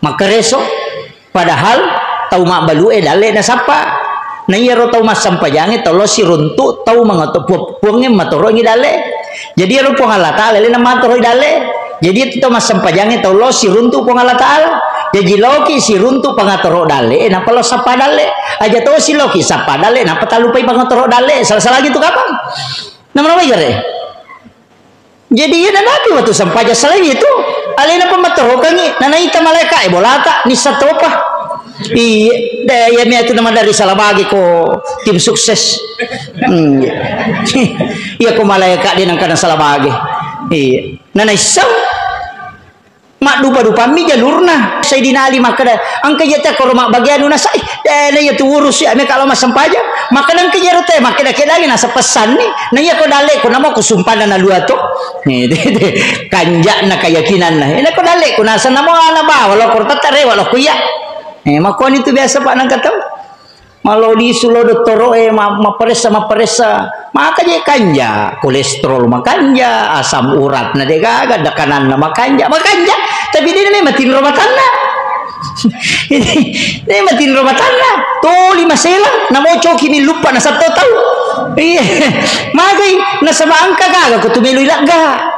maka reso padahal tau mak balu dale na sapa na yero tau mas sampajange tau lo si runtu tau mangato puangnya matoro ngi dale jadi ro puang Allah taala le na matoro dale jadi itu tau mas sampajange tau lo si runtu puang Allah taala jadi loki si runtu pangatoro dale napa lo sapa dale aja tau si loki sapa dale napa talupai pangatoro dale salah-salah gitu kapan nama gare jadi ya nanti waktu sampaja selain itu alena pamatoro kangi nanaita malaikat bolata ni satopa iya mi itu nama dari Salabagi ko tim sukses iya ko malaikat dia nang kana Salabagi iya nanaisam mak dupa mi jalurna Sayyidina Ali makada angka jata ko mak bagian una sai na ya tu urus ya me kalau mas sampaja maka nang kejero teh makada kedagi nasa pesan ni na ya ko dale ko namo ko sumpana na luato ni kanja na keyakinan na ina ko dale ko nasa namo ana ba wala ko tatare wala ko ya makon itu biasa pak nang katam malo di sulo doktoro maperesa maka je kanja kolesterol makanja asam urat na de gaga dekanan na makanja tapi dia memang tin robatanna ini matin robatanna to 5 sela na mo choki ni lupa na sa total iya magay na sa maangka gaga ko tumilo ilaga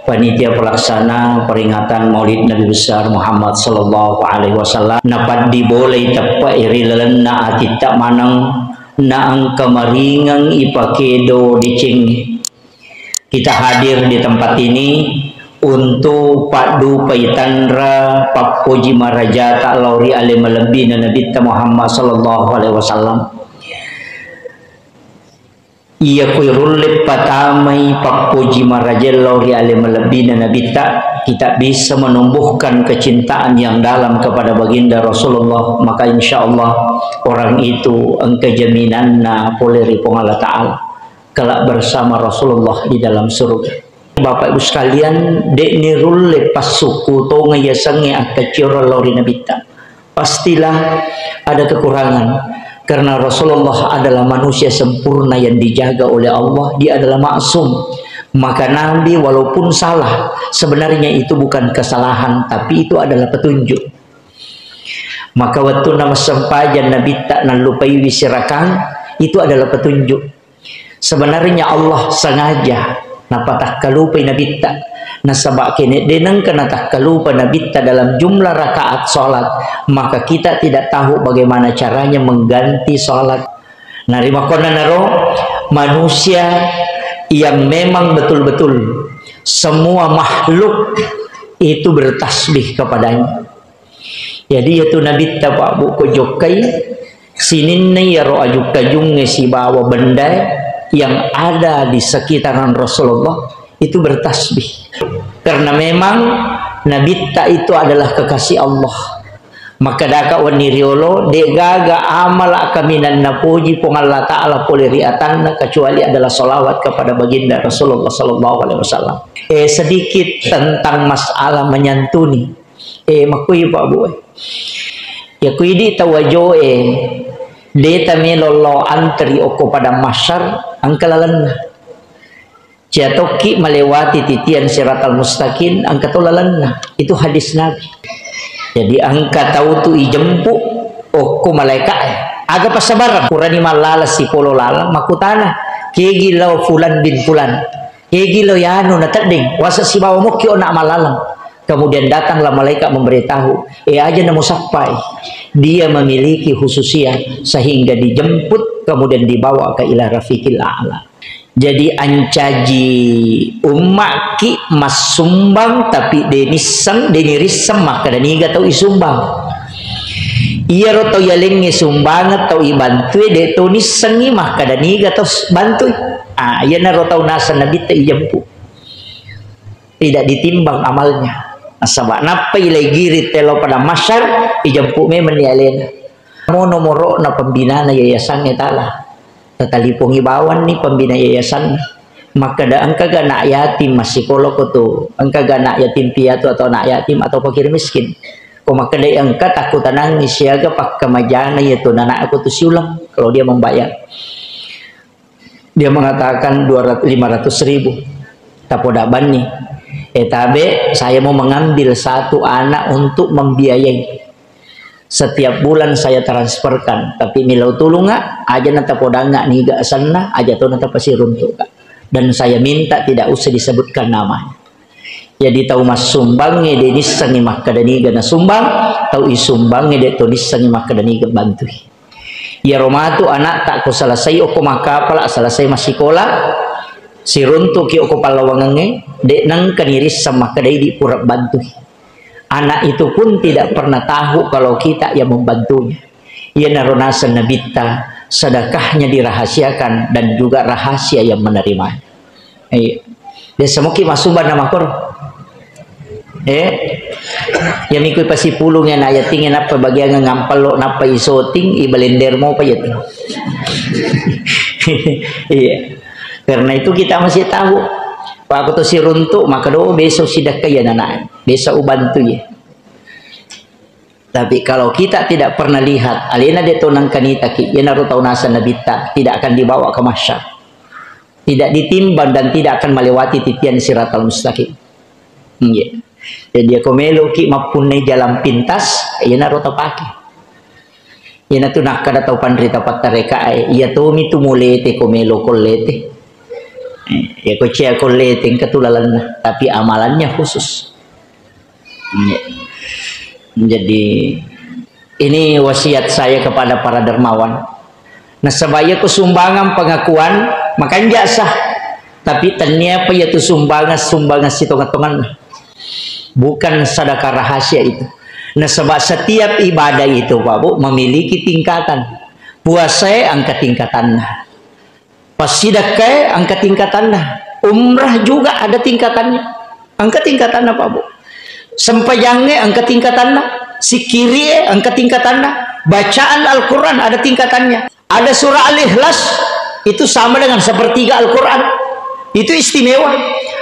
panitia pelaksana peringatan Maulid Nabi besar Muhammad sallallahu alaihi wasallam napat diboleh tepa iri lelena atita manang naang kamaringang ipakedo dicing kita hadir di tempat ini untuk Pak Du Paitandra Pak Puji Marajata Lauri alim lebih Nabi Muhammad sallallahu alaihi wasallam iya kuirul patamai Pak Puji Marajel Lauri alim lebih Nabi kita bisa menumbuhkan kecintaan yang dalam kepada baginda Rasulullah maka insya Allah orang itu engkau jaminanna poleri Allah Ta'ala kelak bersama Rasulullah di dalam surga. Bapak Ibu sekalian dek nirul pas suku to ngayasange akaciro Lauri Nabi pastilah ada kekurangan karena Rasulullah adalah manusia sempurna yang dijaga oleh Allah, dia adalah maksum. Maka Nabi walaupun salah, sebenarnya itu bukan kesalahan, tapi itu adalah petunjuk. Maka waktu nama sempajan Nabi tak nalupai wisirakan, itu adalah petunjuk. Sebenarnya Allah sengaja napatak kalupai Nabi tak nasabak kene denang kena tak kalupa Nabi tak dalam jumlah rakaat salat, maka kita tidak tahu bagaimana caranya mengganti salat. Narima kona naro manusia yang memang betul-betul semua makhluk itu bertasbih kepadanya. Jadi itu Nabi tak Pak Bu kojokai sininne ya ro ajuk kajung si bawa benda yang ada di sekitaran Rasulullah itu bertasbih karena memang Nabi tak itu adalah kekasih Allah maka daka waniriolo de gaga amal kaminan napuji pung Allah Ta'ala poliriatan kecuali adalah solawat kepada baginda Rasulullah sallallahu alaihi wasallam. Sedikit tentang masalah menyantuni makui Pak Bu ya kuidi tawajo deta melolo antri oko pada masyar angkalalan jatoki melewati titian siratal mustaqim angka tolalan itu hadis Nabi. Jadi angka tahu tu ijempu oko malaikat aga pasabar kurani malala si polo lala makutana kegilau fulan bin fulan kegilau yanu natading wasa si bawa mukio nak malalang. Kemudian datanglah malaikat memberitahu aja nemu sampai dia memiliki khususiat sehingga dijemput kemudian dibawa ke ila rafiqil a'la. Jadi ancaji umat ki mas sumbang tapi denisang denirisam maka daniga tau isumbang iya roto yaling sumbang atau ibantu de to nisangi maka daniga tau bantu iya na roto nasa Nabi ta ijempu tidak ditimbang amalnya asaba napai lagi telo pada masyar ijempu me menialena mo nomoro na pembina na yayasan etala tatalipong ibawan ni pembina yayasan maka da angka anak yatim masih psikolog itu angka anak yatim piatu atau anak yatim atau fakir miskin ko maka da angka takutan nangis siaga pak kamajana yaitu anak aku tu siulang kalau dia membayar. Dia mengatakan 500.000. Tapoda bani. Tabe saya mau mengambil satu anak untuk membiayai. Setiap bulan saya transferkan, tapi milau tulunga aja nata podanga niga sana aja tuh nata pasiruntuk. Dan saya minta tidak usah disebutkan namanya. Jadi tahu mas sumbangnya dia nisangi makadaniga na sumbang, tahu isumbangnya dia tuh nisangi makadaniga bantui. Ya romatu anak tak ko selesai oko makapala selesai masih sekolah si runtuk ki oko palawangange dek nang kaniris sama kedai di pura bantui. Anak itu pun tidak pernah tahu kalau kita yang membantunya. Ia naronasan nabita sedekahnya dirahasiakan dan juga rahasia yang menerimanya. Dia semuki masumban nama kor. Yang ikut pasti pulung yang ayat tingin apa bagian ngampel napa isoting ibalender mau apa ya tuh. Iya. Karena itu kita masih tahu. Pak aku tuh si runtuk maka do besok sidak kaya anak. Besok ubantu ya. Tapi kalau kita tidak pernah lihat alina de tonang kanita ki ya naru taunasan nabita tidak akan dibawa ke masyar. Tidak ditimbang dan tidak akan melewati titian siratal mustaqim. Iya. Jadi dia komelo ki mapunai jalan pintas ya naru tapake. Ya natu nak kada tau pandrita patareka ya tomi tumulete komelo kolete. Ya kocea kolete ketulalan tapi amalannya khusus. Ya. Jadi ini wasiat saya kepada para dermawan. Nah sebaya kesumbangan pengakuan makan jasa tapi ternyata yaitu sumbangan si tongan-tongan bukan sedekah rahasia itu. Nah sebab setiap ibadah itu Pak Bu memiliki tingkatan. Puasa angkat tingkatannya, pas sedekah angkat tingkatannya, umrah juga ada tingkatannya, angkat tingkatannya Pak Bu. Sempayangnya angkat tingkatannya, sikiri angkat tingkatannya, bacaan Al-Quran ada tingkatannya. Ada surah Al-Ikhlas itu sama dengan sepertiga Al-Quran, itu istimewa.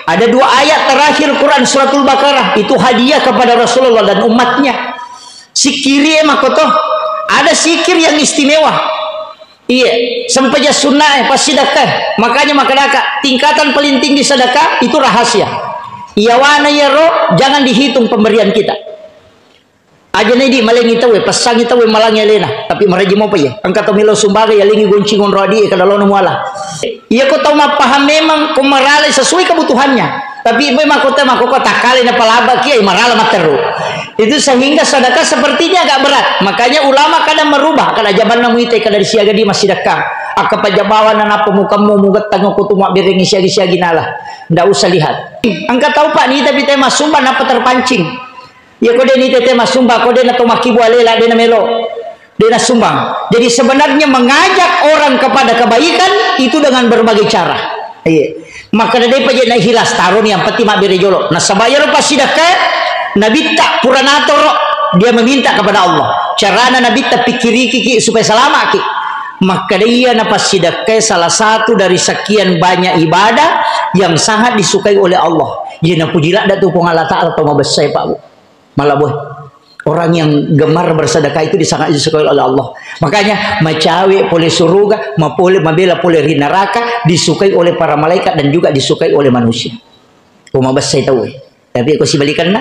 Ada 2 ayat terakhir Quran suratul Baqarah itu hadiah kepada Rasulullah dan umatnya. Sikiri makoto ada sikir yang istimewa. Iya, sempaya sunnah pas sedekah. Makanya makadaka tingkatan paling tinggi sedekah itu rahasia. Iya wana ya roh jangan dihitung pemberian kita. Aja nih di malengi tahu pasang itu malangnya lena tapi mereji mau apa ya angkat milo sumbaga ya lingi goncingon rodi kada lono muala. Iya kau tahu mah paham memang kau marale sesuai kebutuhannya tapi memang kau tahu kau takali na palaba kia marala materu. Itu sehingga sedekah sepertinya agak berat. Makanya ulama kadang merubah kada jaban namu ite kada disiaga di masih sedekah. Aka pajabawan na apa mukamu mugat tango kutu mak biring siagi-siagi nala. Ndak usah lihat. Angkat tahu Pak ni tapi tema sumba napa terpancing. Ya kode ni tete masumba kode na tomaki bualela de na melo de na sumbang. Jadi sebenarnya mengajak orang kepada kebaikan itu dengan berbagai cara. Iya. Maka dari paje na hilas tarun yang peti mak berejolo. Nah sabayar pas sedekah nabi tak puranator dia meminta kepada Allah. Carana nabi tak pikiri kiki supaya selamat ki. Maka dia napas sedekah salah satu dari sekian banyak ibadah yang sangat disukai oleh Allah. Dia na pujilah datu pengala ta'ala atau mabesai Pak Bu. Malah boy orang yang gemar bersedekah itu sangat disukai oleh Allah. Makanya macawe boleh surga, mabela boleh neraka, disukai oleh para malaikat dan juga disukai oleh manusia. Kumabas saya tahu. Tapi aku si balikan na.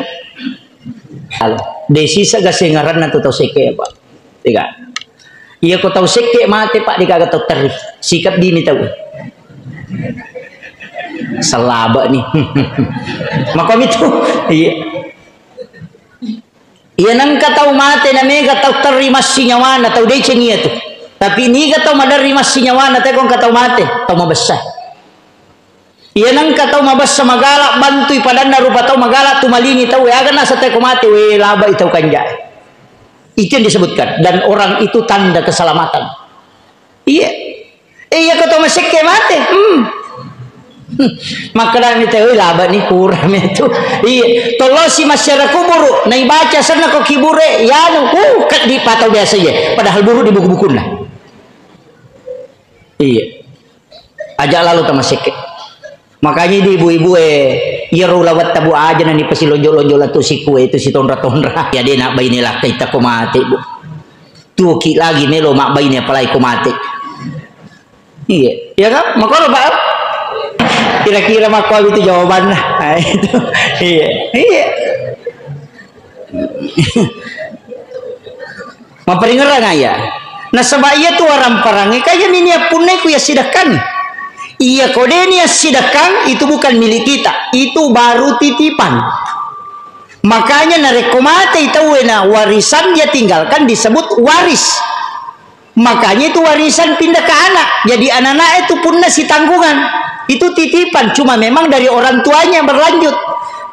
Halo. Desi saga sengaran na tahu seke Pak. Tiga. Iya ko tahu seke mati Pak di kagak tahu teri. Sikap di tahu. Selaba nih. Makam itu. Iya. Iya nang katau mate na mega tau terima sinyawana tau de cengia tu. Tapi ni katau madarima sinyawana te kong katau mate tau mabesah. Iya nang katau mabesah magala bantui padanna rupa tau magala tu malingi tau aga na sa te ko mate we laba itau kanja. Itu yang disebutkan dan orang itu tanda keselamatan. Iya. Iya katau maseke mate. Maka ni tahu laba ni kurang itu. Iya, tolong si masyarakat buru, naik baca sana kok kibure, ya kat di patau biasa ya. Padahal buru di buku-buku lah. Iya, ajak lalu tamasik. Makanya di ibu-ibu iya lawat tabu aja nanti pasti lonjol-lonjol atau si kue itu si tonra-tonra. Ya dia nak bayi lah kita kau mati bu. tuki lagi melo mak bayi ni apalai ko mati. Iya, ya kan? Makanya Pak, kira-kira makau itu jawabannya. Nah, itu, iya. Maperingerang ya. Nah sebab iya tu orang perangi kaya minia punai ku ya sidakan. Iya kode ni ya sidakan itu bukan milik kita, itu baru titipan. Makanya narekomate itu warisan dia tinggalkan disebut waris. Makanya itu warisan pindah ke anak. Jadi anak-anak itu pun nasi tanggungan. Itu titipan, cuma memang dari orang tuanya berlanjut.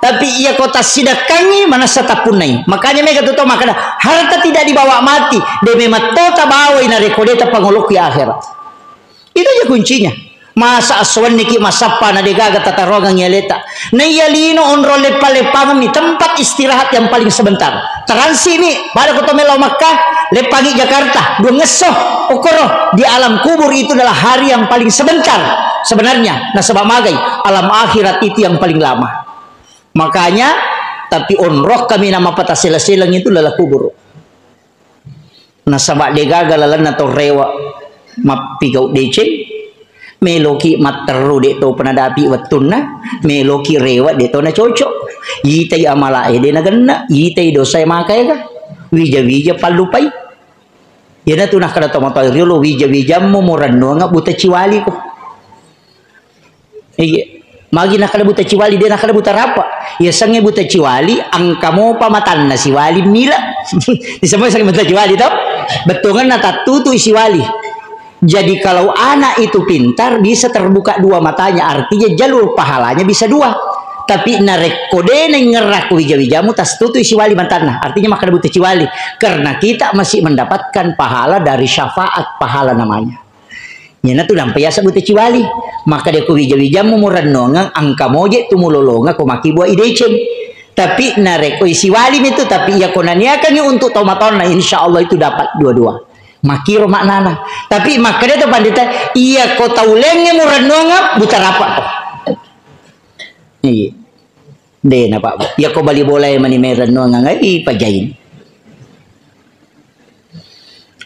Tapi ia kota sidakangi mana satapunai. Makanya mereka tuh tahu makanya harta tidak dibawa mati. Demi matota bawa ina rekodeta pangolok ya akhirat. Itu aja kuncinya. Masa aswan niki masapa na degaga tatarongang yaleta. Na yalino onro lepa-lepang mi tempat istirahat yang paling sebentar. Transi mi pada kota Melau Makkah, lepangi Jakarta, dua ngesoh okoro di alam kubur itu adalah hari yang paling sebentar sebenarnya. Nah sebab magai alam akhirat itu yang paling lama. Makanya tapi onroh kami nama patah sela-selang itu adalah kubur. Nah sebab degaga lalan atau rewa mapigau deceng. Meloki materu dek to penadapi watuna meloki rewat dek to na cocok yitai amala ede na ganna yitai dosa makai ka wija palupai yana tu nak kada to mata riolo wija mo moranno nga buta ciwali ko iya magi nak kada buta ciwali dia nak kada buta rapa ya sange buta ciwali angka mo pamatan na siwali mila disemua sange buta ciwali to betongan na tatutu siwali. Jadi kalau anak itu pintar bisa terbuka dua matanya, artinya jalur pahalanya bisa dua. Tapi narekode ngerak wija-wijamu tas tutu isi wali mantana, artinya maka butuh ciwali karena kita masih mendapatkan pahala dari syafaat pahala namanya. Nyana tu nampai asa butuh ciwali, maka dia ku wija-wijamu muranongang angka moje tu mulolonga ko maki buah ideceng. Tapi nareko isi wali itu tapi ya konania kan untuk tomatona insyaallah itu dapat dua-dua. Makiro maknana tapi makanya itu pandita iya kota ulengnya muranonga buta rapat iya deh napa ya kau bali boleh mani meranonga ngai pajain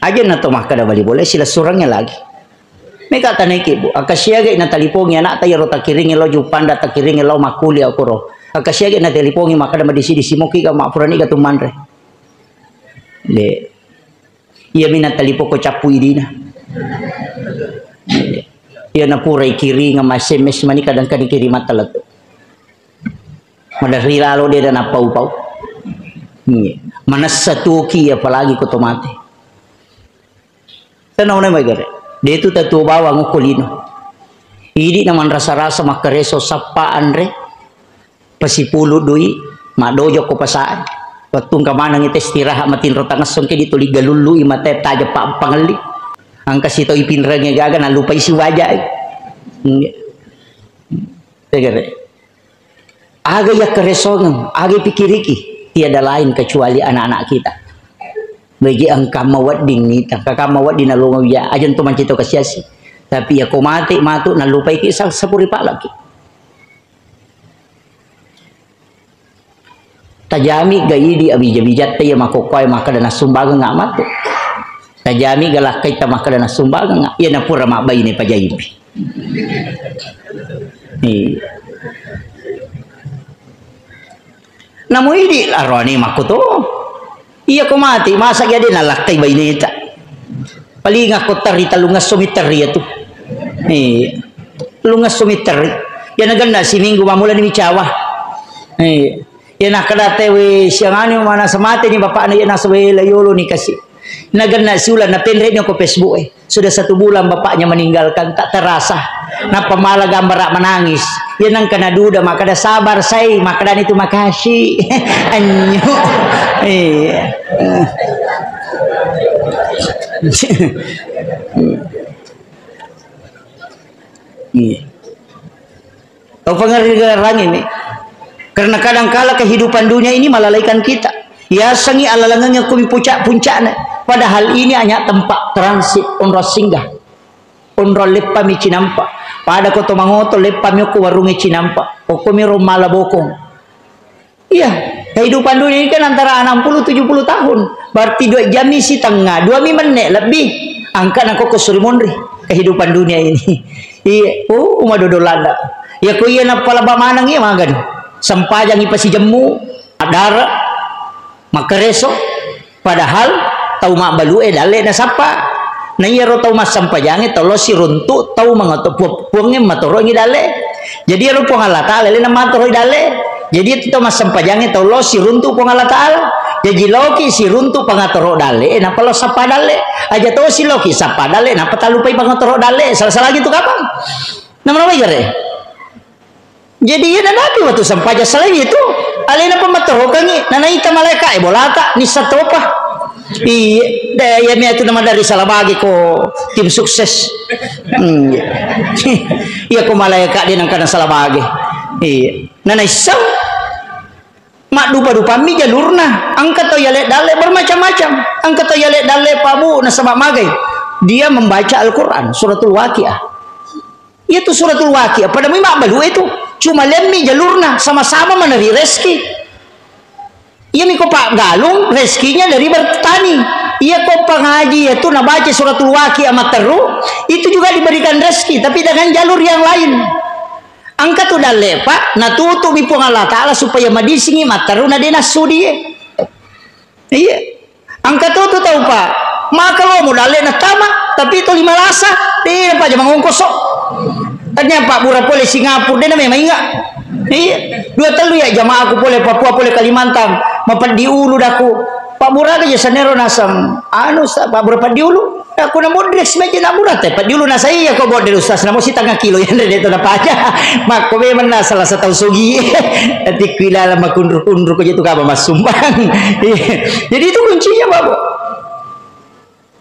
aja nato makada bali boleh sila surangnya lagi mereka taneki bu akasiage na talipongi anak tayo rota kiringi lo jupanda ta kiringi lo makuli akuro akasiage na talipongi makada madisi disimoki ka mapurani ka tumandre le ia minat talipo ko capu idina. Ia napurai kiri ngama SMS mani kadang-kadang kiri mata lato. Madari lalo dia dan pau-pau. Mana satu ki apalagi ko tomate. Tanaw na magare. Dia itu tatu bawa ngukulino. Idi naman rasa-rasa makareso sapa andre. Pasipulo dui madojo ko pasaan. Waktu kamanang itu istirahat matin rotang ngasong ke dituli galulu imate taja pak pangali angka sito ipinrangnya gaga na lupa isi wajah tegere aga ya keresongan aga pikiriki tiada lain kecuali anak-anak kita bagi angka mawat ding nita kakak mawat di nalunga ya ajan tu mancito kasiasi tapi ya ko mati matu na lupa iki sang sapuri pak lagi tajami gaidi abija-bijat ya makokoy maka dana sumbaga nga matu tajami galakay ta maka dana sumbaga nga ya na pura mabay ni pajayibi namo idi aroni makuto iya ko mati masa gyadi nalaktay bay nita paling ako tarita lungas sumitari ito lungas sumitari yan naganda si Minggo mamula ni Michawa yan nakadate we siyang mana samate ni bapak na yan nasa we layolo ni kasi nagana si ulan na penre niyo ko Facebook sudah 1 bulan bapaknya meninggalkan tak terasa na pamalag ambara manangis yan ang kanaduda makada sabar say makada nito makasih anyo Kau pengarang ini karena kadang-kala kehidupan dunia ini melalaikan kita. Ya sangi alalangnya kumi puncak-puncaknya. Padahal ini hanya tempat transit onro singgah. Onro lepa mi cinampa. Pada koto mangoto lepa mi ko warungi cinampa. O kumi romala bokong. Iya, kehidupan dunia ini kan antara 60-70 tahun. Berarti 2 jam isi tengah, 2 menit lebih. Angkat aku ke Surimondri kehidupan dunia ini. Iya, umah dodolanda. Ya ko iya na pala ba manang iya magan. Sampajang ipasi jemu, adara, makareso. Padahal tau mak balue dale na sapa. Na iya ro tau mas sampajange tolo si runtu tau mga puangnya matoro ngi dale. Jadi ro puang Allah Ta'ala le na matoro dale. Jadi itu mas sampajange tolo si runtu puang Allah Ta'ala. Jadi loki si runtu pangatoro dale na palo sapa dale. Aja to si loki sapa dale na patalupai pangatoro dale. Salah-salah gitu kapan? Nama gare. Jadi ya nabi waktu sampaja salah itu. Alena pamatoro kangi nanaita malaikat bolata ni satopa. Iya, daya itu nama dari Salabagi ko tim sukses. Iya ko malaikat dia nangkana Salabagi. Iya, nana isam mak dupa mi jalurna. Angkat to yale dale bermacam-macam. Angkat to yale dale pabu nasabak magai. Dia membaca Al-Qur'an suratul Waqiah. Itu suratul Waqiah. Pada mi mak balu itu cuma lemmi jalurna sama-sama meneri rezeki. Iya miko Pak Galung rezekinya dari bertani. Iya kok pengaji itu nabaca suratul Waqiah materu itu juga diberikan rezeki tapi dengan jalur yang lain. Angkat udah lepak natutu mipung Allah Ta'ala supaya madisingi materu na denasu dia. Iya. Angkat tuh tahu Pak. Maka lo mau dale na tama tapi itu 5 lasa. Dia Pak jamang ongkosok. Tanya Pak Bura boleh Singapura dia memang ingat. Iya, 2 telu ya jamaah aku boleh Papua boleh Kalimantan, mapan di ulu daku. Pak Murad aja sanero nasam. Anu Pak Murad di ulu. Aku na model semeja na Murad Pak di ulu na saya kok model ustaz na mo si tengah kilo yang dari itu dapat aja. Mak ko memang na salah satu sugi. Nanti kila lama kundur-kundur ko itu ka Mas sumbang. Jadi itu kuncinya Bapak.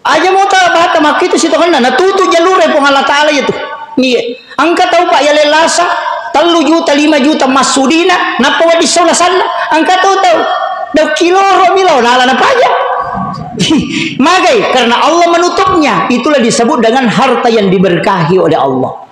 Aja mau tahu bahata mak itu situ kan natutu jalur pong Allah Ta'ala itu. Iya. Angkat tahu Pak ya lelasa 3 juta 5 juta masudina napa wadi sola sana angkat tahu dah kilo romilo nala napa aja. Magai karena Allah menutupnya itulah disebut dengan harta yang diberkahi oleh Allah.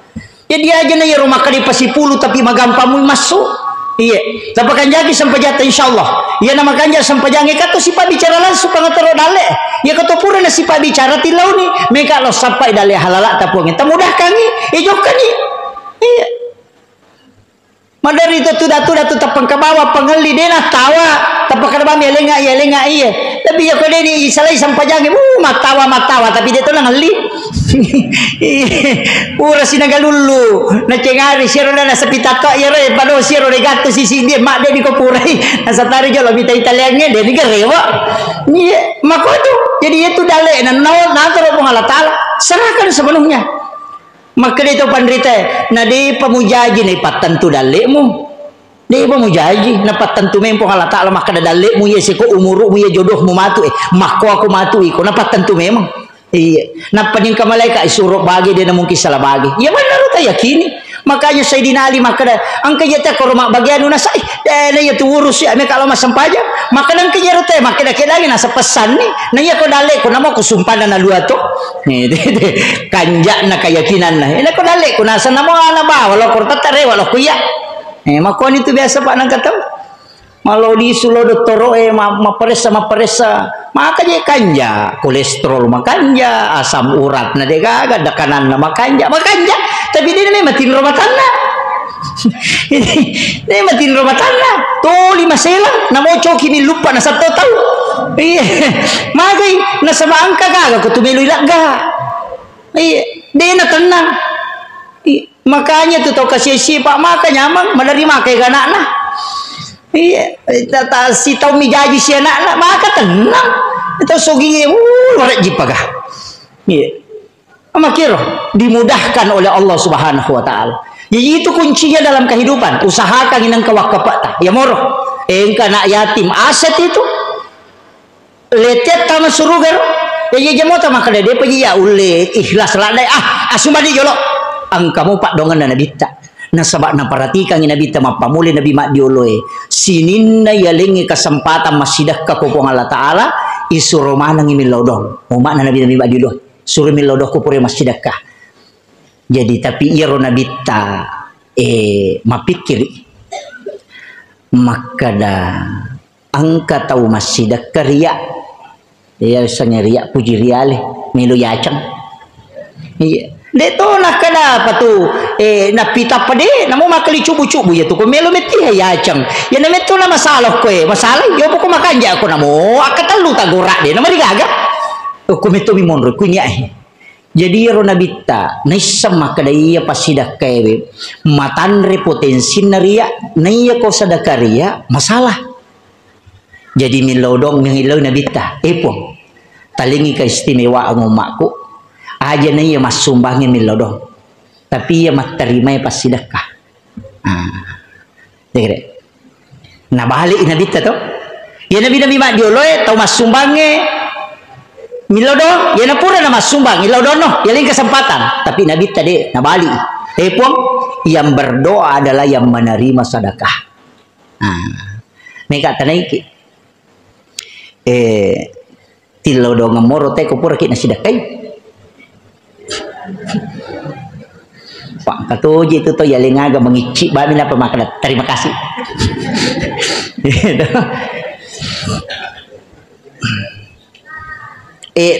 Jadi aja na ya rumah kali pasipulu tapi magampamu masuk. Iya, tapakan jagi sampai jatuh insyaallah. Iya nama kanja sampai jange kato si pak bicara langsung pangatero dale. Ya kato pura na si pak bicara tilau ni. Meka lo sampai dale halala tapuang kita mudah kangi. Ijokkan ni. Iya. Madari itu tuh tapang ke bawah pengali dia nak tawa. Tapak ke bawah yelenga iya. Tapi ya kau dia salai sampai jange. Matawa tapi dia tu nang ngeli. Pura sinagalulu na cengari siro na sa pitato yare pado siro regato sisi dia mak dia di kopurai nasa tari jalo bita italiannya dia ni garewa ni mako tu jadi itu dale na nataro pong Allah Ta'ala serahkan sepenuhnya maka dia tu pandrita na di pamujaji na ipatan tu dale mu di pamujaji na patan tu mempong Allah Ta'ala maka dale mu ye siko umuru mu ye jodoh mu matu mako aku matu iko na patan tu memang. Iya, napa ning ka malaikat isuruh bagi dia na mungkin salah bagi. Ya benar ta yakini. Makanya Sayyidina Ali maka ang kayata ko rumah bagian na sai. Na ya tu urus ya me kalau masam paja. Maka nang kayaro te maka lagi nasa pesan ni. Na ya ko dale ko namo ko sumpanan na luato. Ni kanja na keyakinan na. Ina ko dale ko nasa namo ana ba wala ko tatare wala ko ya. Makon itu biasa Pak nang kataw. Malau di sulo doktoro maperesa maka je kanja kolesterol makanja asam urat na de gaga dakanan na makanja tapi dia ni matin romatana ini matin romatana to 5 selang na mo choki ni lupa na sa taw magay na sa maangka gaga ko tumilo ilaga dia na tenang makanya tu to kasi sipa maka nyamang menerima kay gana na. Iya, si tahu mijaji si anak maka tenang. Itu sogi warak jipagah. Iya. Amakiro dimudahkan oleh Allah Subhanahu wa taala. Jadi itu kuncinya dalam kehidupan. Usahakan inang kawakapata. Ya moro. Engka nak yatim aset itu. Letet tama surugar. Ya jamota maka dia pergi ya ulit ikhlas ladai asumadi jolo. Angkamu pak dongan dan nabita. Nasabak na paratikan Nabi tamapamuli Nabi mak dioloy sinin na yalingi kesempatan masidah ka kupong Allah Ta'ala isuro manang imilodong umak na Nabi mak dioloy suruh milodoh kupure masidah ka jadi tapi iro Nabi ta mapikir maka dah angka tahu masih dah kerja dia sanya ria puji riale milu yacang iya deto nak kena apa tu nak pita pade namo makali cubu-cubu ya tu ko melo meti yacang ya na meto na masalah ko masalah yo ko makan ja ko namo akatalu tagora de na marigaga ko meto mi monro kunya jadi rona bitta naisam makadaiya pasida kebe matanre potensi naria naiya ko sadakaria masalah jadi milodong mengilau nabita epo talingi keistimewa ang umakku aja na iya mas sumbangin milodong tapi iya mat terima pas sedekah dek nabalik nabita to ya nabi mak dioloy tau mas sumbange milodong ya napura na mas sumbang milodong no ya lain kesempatan tapi nabita de nabalik epo yang berdoa adalah yang menerima sedekah mereka tanaiki tilodo ngamoro te ko pura kina sidakai pak katoji itu to yalingaga mengici babi na pemakadat terima kasih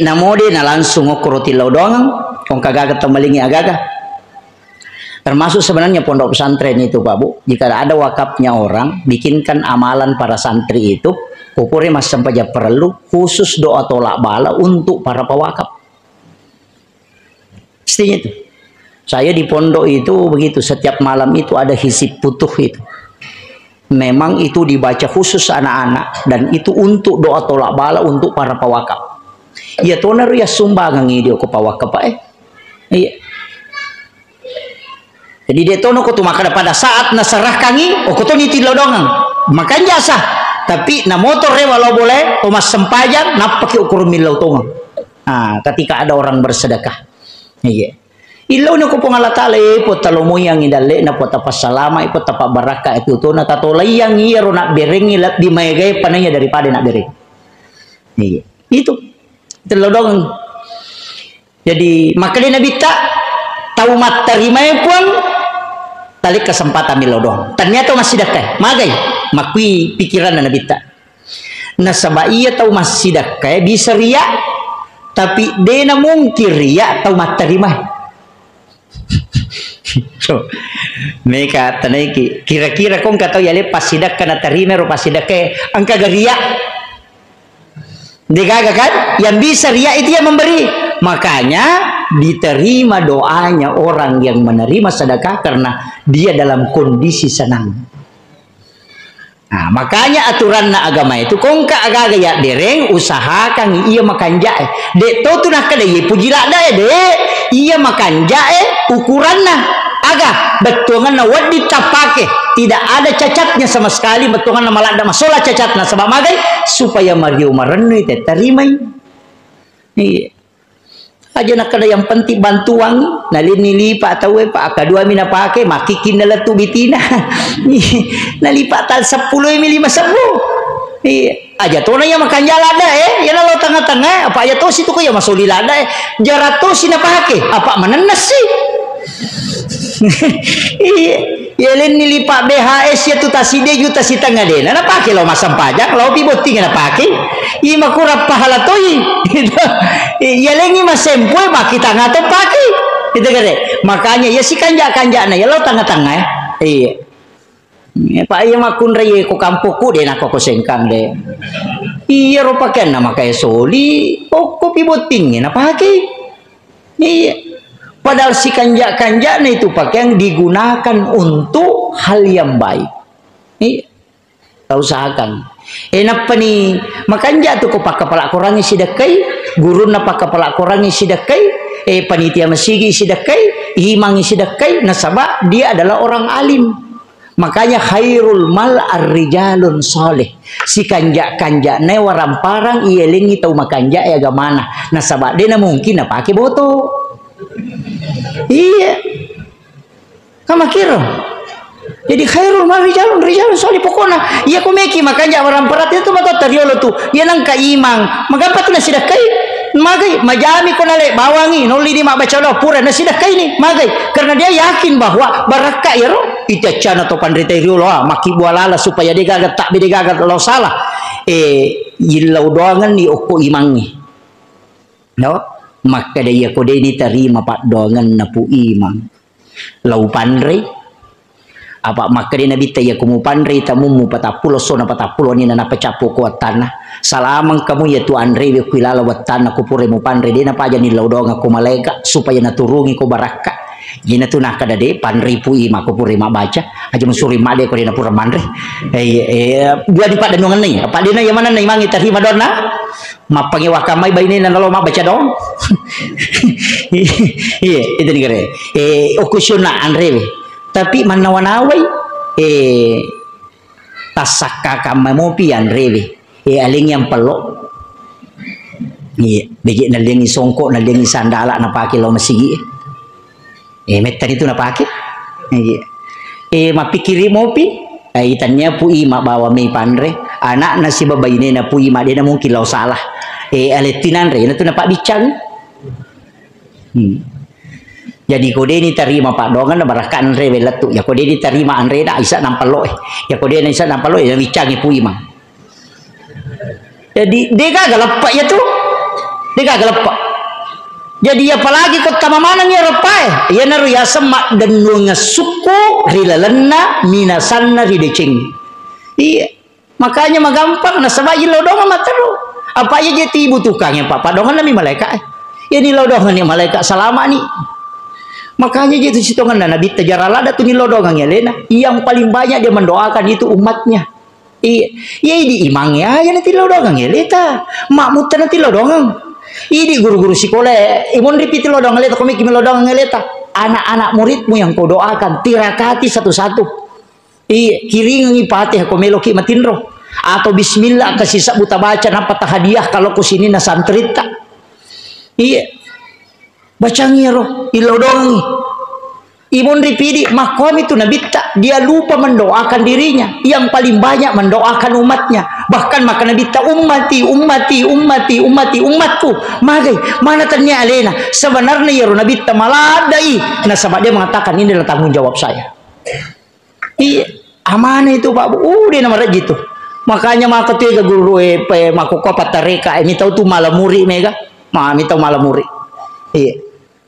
namode na langsung okoro tilodong kong kagaga tomalingi agaga termasuk sebenarnya pondok pesantren itu Pak Bu jika ada wakafnya orang bikinkan amalan para santri itu pokoknya mas sampai perlu khusus doa tolak bala untuk para pewakaf. Seperti itu. Saya di pondok itu begitu setiap malam itu ada hisib putuh itu. Memang itu dibaca khusus anak-anak dan itu untuk doa tolak bala untuk para pewakaf. Ya toner ya sumbangan dia ke pewakaf iya. Jadi dia tono ko tu maka pada saat nasarah kangi o ko to ni tilodongan makan jasa tapi na motor walau boleh Thomas sempajang na pakai ukur milau tonga ketika ada orang bersedekah iya ilaw na ko pangalatale po talomo yang idale na po tapas salama ipo tapak baraka itu to na tatolay yang iro na bereng ilat di maygay panaya daripada na bereng iya itu telodong jadi maka dia nabita tahu mat terima pun talik kesempatan milodong ternyata masih dekat magai makui pikiran na nabita nasaba iya tahu masih dekat bisa ria tapi dena mungkin ria tahu mat terima so mereka tanai kira-kira kong kata yale pasidak kana terima ro pasidak angka geria digaga kan yang bisa ria itu yang memberi makanya diterima doanya orang yang menerima sedekah karena dia dalam kondisi senang. Nah, makanya aturan na agama itu kongka agaga ya dereng usahakan iya makan jae. Dek to tu nak kada ye pujila da dek. Iya makan jae ukuran na aga betungan na wadi tapake tidak ada cacatnya sama sekali betungan na malada masalah cacatna sebab magai supaya mario marenu te terima. Iya. Aja nak kada yang penting bantuan nalini pak tahu pak kedua mina pakai makikin dalam tu bitina nalipat tal 10 mili 50 aja tu na yang makan jalada ya lalu tengah-tengah apa aja tu situ ko ya masuli lada jarato sina pakai apa menenes sih Yelen nilipak BHS ya tu taside juta si tengah deh. Nana pakai lo masam pajak, lo piboting na pakai. Ima kurap pahala toy. Yelen ima sempoi baki tengah tu pakai. Itu kan makanya ya si kanja na ya lo tengah-tengah. Iya. Pak iya makun raya ko kampuku deh nak ko sengkang deh. Iya ro pakai nama kayak soli. Ko piboting na pakai. Iya. Padahal si kanjak-kanjaknya itu pakaian digunakan untuk hal yang baik. Ini kita usahakan. Kenapa nih? Makanya tuh kepak kepala korangnya sidakai, guru napa kepala korangnya sidakai, panitia masjid sidakai, imam sidakai, nasabah dia adalah orang alim. Makanya khairul mal ar-rijalun soleh. Si kanjak-kanjaknya warang parang ielingi tahu makanjak ya gamana. Nasabah dia mungkin apa pakai boto. Iya, kamu kira? Jadi khairul mal rijalun soalnya pokoknya. Iya komeki makanya orang perat itu mata teriolo tuh. Iya nangka imang. Mengapa tuh nasi dah kai? Magai majami ko nale bawangi noli di mak baca lo pura nasi dah kai ni magai karena dia yakin bahwa barakah ya roh. itu cana to pandrita riulo maki bualala supaya dia gagat tak bede gagat lo salah ilau doangan ni oko imangi no maka dia kode ini terima pak doangan napu imang lau pandre apa maka dia nabi taya kumu pandre tamu mu patapulo sona patapulo ni na pecapo ko tanah salamang kamu ya tu andre we kuilala wat tanah ku pure mu pandre dia na paja ni lau doangan ku malaika supaya naturungi ko baraka Gina tu nak kada de pandri pui mak ko puri mak baca aja musuri mak de ko dina pura mandre dua di pada nungan ni apa dina yang mana ni mangi terima dona mak pangi wakamai baini na lo mak baca dong iya itu ni kare okusuna andre tapi manawanawai tasaka kamamopi andre aling yang pelok iya bejek nalengi songkok nalengi sandala na paki lo masigi metan itu nak pakai mapikiri mopi itannya pui mak bawa mi pandre anak nasi babai ini na pui mak dia na mungkin lau salah aletinan re itu nak pak bicang jadi kode ini terima pak dongan na barakan re beletu ya kode ini terima andre dak isa nampalo ya kode ini isa nampalo ya bicang pui mak jadi dia kagak lepak ya tu dia kagak lepak jadi apalagi kota mana nya repai ya naru ya semak dan nunga suku rilalena minasanna ridecing iya makanya magampang na sabayi lodongan matero apa aja jadi ibu tukangnya papa dongan nami malaikat ya ni lodongan ya malaikat salama ni makanya jadi sitongan nabi tajarala tu ni lodongan ya lena yang paling banyak dia mendoakan itu umatnya iya ya di imangnya ya nanti lodongan ya leta makmutan nanti lodongan ini guru-guru sekolah, imun ripiti lo dong ngeleta, komik lo dong ngeleta. Anak-anak muridmu yang kau doakan, tirakati satu-satu. Kiringi patih kau meloki matinro. Atau bismillah kasih sak buta baca napa hadiah kalau ku sini na santrita. Iya. Bacangi roh, ilo dong. Imun ripidi makom itu nabita dia lupa mendoakan dirinya yang paling banyak mendoakan umatnya bahkan maka nabita ummati umatku magai mana ternyata alena sebenarnya ya nabita maladai nah sama dia mengatakan ini adalah tanggung jawab saya iya amanah itu pak dia nama gitu makanya maka tu guru mako kopat tareka ini tahu tu malamuri mega mi tahu malamuri iya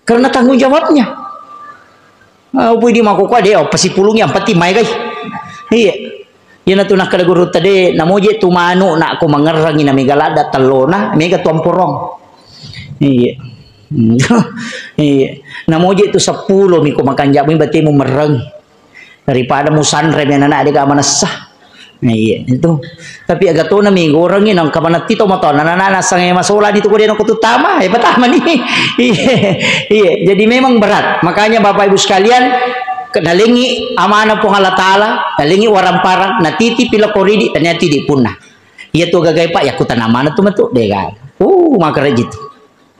karena tanggung jawabnya upu di makuka dia pasi pulung yang pati mai guys iya yana tu nak kada guru tadi namoje tu manu nak ko mangerangi na megalada telona mega tuampurong iya iya namoje tu 10 mi ko makan jamu berarti mu mereng daripada mu sanre men anak dia mana sah iya itu tapi agak tu na mi gorengin nang kamana tito moto nana sange masola di tu ko dia no utama pertama nih iya jadi memang berat makanya Bapak Ibu sekalian nalingi amanah pun Allah Ta'ala nalingi waramparang natiti pila koridi ternyata di punah iya tu gagai pak yakutan amanah tu metu degan maka rejit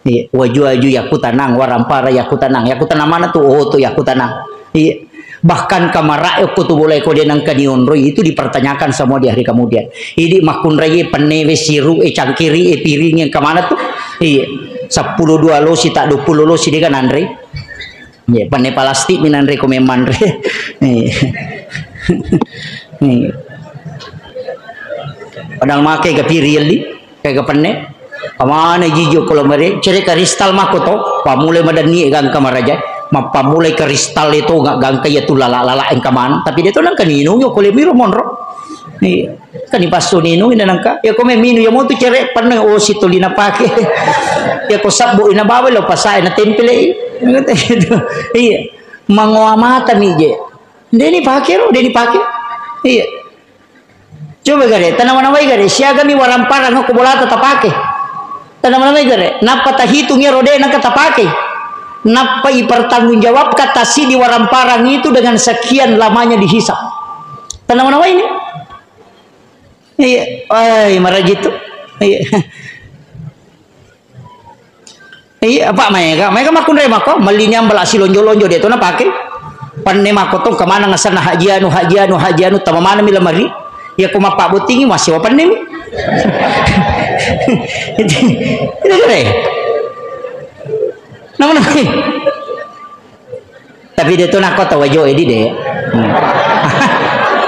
iya waju yakutanang warampara yakutanang amanah tu tu yakutanang iya bahkan kamara aku tu boleh kau dia nang kanion roy itu dipertanyakan semua di hari kemudian ini makun raya penewe siru cangkiri piring yang kemana tuh iya 10 2 losi tak 20 losi dia kan andre ya pane plastik min andre ko memang andre padang make ke piril di kayak pane pamane jijo kalau mere cere kristal makoto pamule madani gang kamaraja mapamulai kristal itu nggak gangkai ya tuh lala yang kaman tapi dia tuh nang kanino yo kole miro monro nih kan di pasu nino ina nangka ya kome minu ya mau tuh cere pernah situ lina pake ya ko sabbu ina bawa lo pasai na tempele iya mangoamata mije deni pake iya coba gare tanaman awai gare siaga mi warampara ngoko bolata tapake tanaman awai gare napa tahitungnya rode nang kata pake napa pertanggung jawab kata si di waramparang itu dengan sekian lamanya dihisap tanaman apa ini iya marah gitu iya apa mereka makun rema kok malinya belasi lonjo dia tuh na pakai panne makotong kemana ngasana hajianu tamamana mi lamari ya ko mapak butingi masih apa nih itu kere tapi Tapi dia tu nak kota wajo edi deh.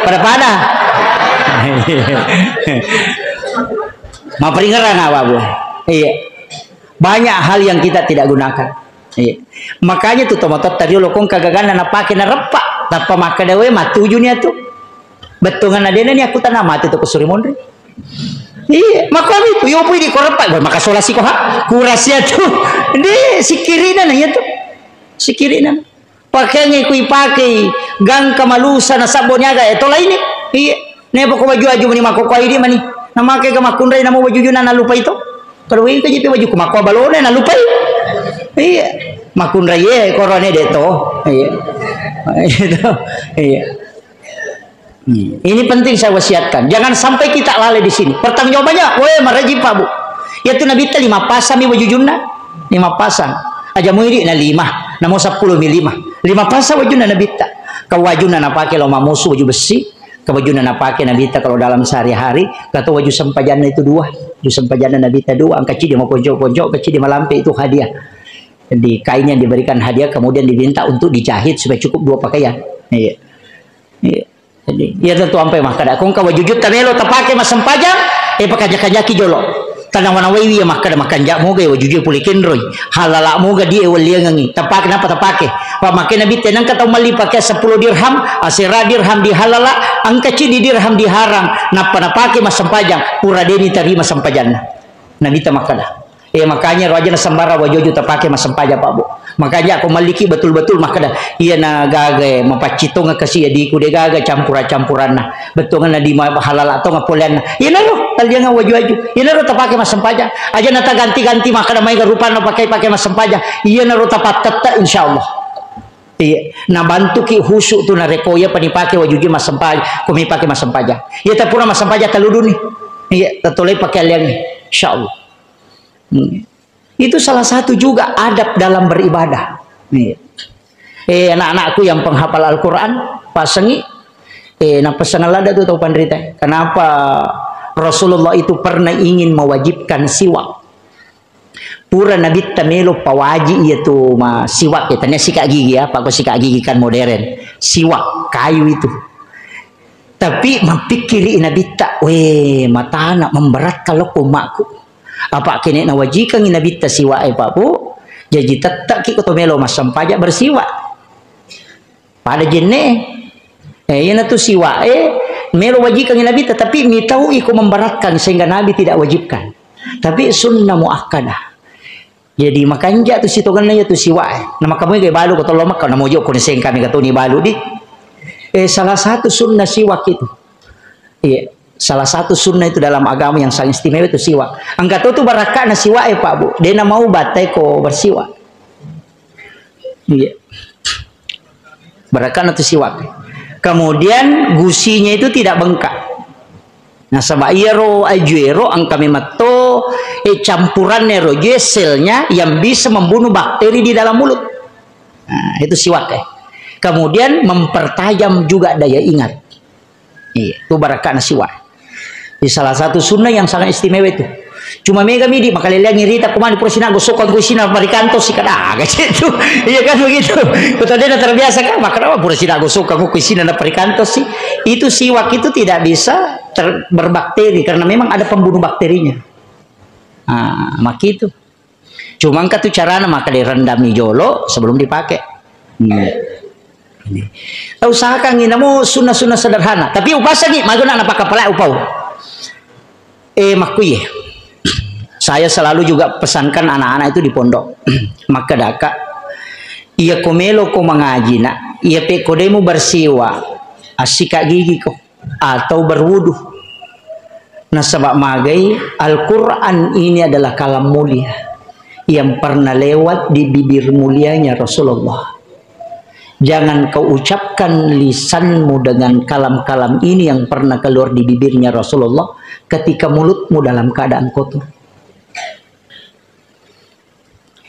Pada. Mau peringaran apa bu? Iya. Banyak hal yang kita tidak gunakan. Iya. Makanya tu tomatot tadi lo kong kagagan na pakai na repak. Tapa maka dewe matuju ni tu. Betungan adena ni aku tanah mati tu kusuri mondri. Iya, maka itu yo pui di korepak, maka solasi ko ha. Kurasya tu. Di sikirinan ya tu. Sikirinan. Pakai kui pakai gang kamalusa na sabon yaga ito lain ni. Iya. Ne poko baju aju mani mako koi di mani. Na make ka makundray na mo baju na lupa ito. Kalau ini kaji baju kumako balone na lupa. Iya. Makundray korone deto. Iya. Iya. Ini penting saya wasiatkan. Jangan sampai kita lalai di sini. Pertanggungjawabannya, weh maraji Pak Bu. Ya tu Nabi ta 5 pasang mi wajujunna. 5 pasang. Aja muiri na 5. Namo 10 mi 5. 5 pasang wajunna Nabi ta. Kawajunna na pakai lo mamusu baju besi. Kawajunna na pakai Nabi ta kalau dalam sehari-hari. Kata waju sempajana itu 2. Waju sempajana Nabi ta 2. Angka cidi mau pojok-pojok, kecil di malampe itu hadiah. Jadi kainnya diberikan hadiah, kemudian diminta untuk dijahit supaya cukup 2 pakaian. Iya. Iya. Jadi, ya tentu sampai makada kung ka wajujud tamelo tapake masempajang pakajak-kajaki jolo tanang wana wewi ya makada makanja mo gay wajujud pulikin roy halala mo ga di ewaliangi tapake napa tapake pa make nabi tenang kata mali pakai 10 dirham asira dirham di halala angka cidi dirham di haram napa napake masempajang pura deni tarima sempajana nabi ta makada makanya raja na sambara wajujud tapake masempajang Pak Bu. Makanya aku maliki betul-betul makada iya na gaga mapacito nga kasi adi ko de gaga campura-campuran na betul nga di halal atau ngapulian iya na ro talya nga waju-waju iya na ro tapake masempaja aja na ganti-ganti makada may garupa na pakai masempaja iya na ro tapat tata insyaallah iya na bantu ki husu tu na rekoya panipake wajuji masempaja kumi pake masempaja iya tapura masempaja taluduni iya tatulay pakai liang insyaallah. Itu salah satu juga adab dalam beribadah. Anak-anakku yang penghafal Al-Quran pasangi nak pasangan lada tu tahu pandrita. Kenapa Rasulullah itu pernah ingin mewajibkan siwak? Pura Nabi tamelo pawaji itu siwak kita nih sikat gigi ya, pak sikat gigi kan modern. Siwak kayu itu. Tapi mempikiri Nabi tak, mata anak memberat kalau kumakku. Apa kini na wajikan Nabi ta siwa Pak Bu. Jadi tetap ki kotomelo masam pajak bersiwa. Pada jenne yana tu siwa melo wajikan Nabi tetapi mi tahu iku memberatkan sehingga Nabi tidak wajibkan. Tapi sunnah muakkadah. Jadi makanya tu sitogan na tu siwa. Nama kamu gay balu ko tolo makka na mojo ko ni seng kami katuni balu di. Salah satu sunnah siwak itu. Iya. Salah satu sunnah itu dalam agama yang sangat istimewa itu siwak. Angkat itu barakah na siwak Pak Bu. Dia na mau batai ko bersiwak. Iya. Barakah na itu siwak. Kemudian gusinya itu tidak bengkak. Nah sabak iya ro ajuero ang kami mato campurannya ro selnya yang bisa membunuh bakteri di dalam mulut. Nah, itu siwak Kemudian mempertajam juga daya ingat. Iya, itu barakah na siwak. Di salah satu sunnah yang sangat istimewa itu. Cuma mega midi maka lelah ngirita kumani prosina gosok kan kusina marikanto si kada gitu. Iya kan begitu. Betul dia terbiasa kan maka apa prosina gosok kan kusina na marikanto sih. Itu siwak itu tidak bisa berbakteri karena memang ada pembunuh bakterinya. Maka itu. Cuma katu carana maka direndami jolo sebelum dipakai. Usahakan ngina mo sunnah-sunnah sederhana. Tapi upasagi maguna na pakapala upau. Makuye. Saya selalu juga pesankan anak-anak itu di pondok. Maka daka ia komelo ko mengaji nak, ia pe kodemu bersiwa, sikat gigi ko atau berwudu. Nah sebab magai Al-Quran ini adalah kalam mulia yang pernah lewat di bibir mulianya Rasulullah. Jangan kau ucapkan lisanmu dengan kalam-kalam ini yang pernah keluar di bibirnya Rasulullah ketika mulutmu dalam keadaan kotor.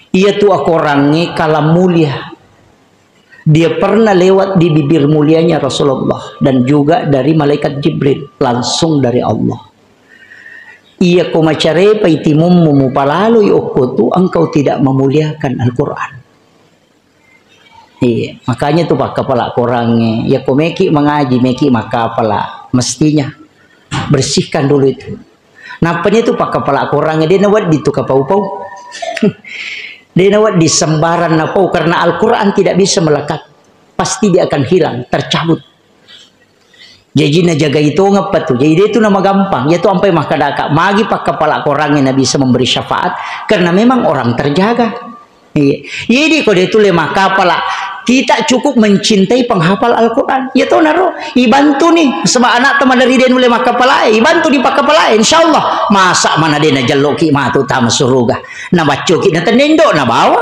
Ia tu aku orangnya kalam mulia. Dia pernah lewat di bibir mulianya Rasulullah dan juga dari malaikat Jibril langsung dari Allah. Ia ku macare paitimum mupalalu yukutu engkau tidak memuliakan Al-Quran. Iya, makanya tuh pak kepala kurangnya. Ya kau meki mengaji, meki maka kepala mestinya bersihkan dulu itu. Napanya tuh pak kepala kurangnya dia nawat di tu kapau-pau. Dia nawat di sembaran napau karena Al-Quran tidak bisa melekat. Pasti dia akan hilang, tercabut. Jadi na jaga itu ngapa tuh. Jadi dia itu nama gampang. Ya tuh sampai makadaka. Magi pak kepala kurangnya bisa memberi syafaat karena memang orang terjaga. Iya. Jadi kalau dia itu lemah kepala, kita cukup mencintai penghafal Al-Quran. Ya tahu naro, ibantu nih sama anak teman dari dia nule maka kepala, ibantu di pak kepala, insyaallah. Masa mana dia na jaloki mah tu tamas suruga. Na bacoki na tenendo na bawa.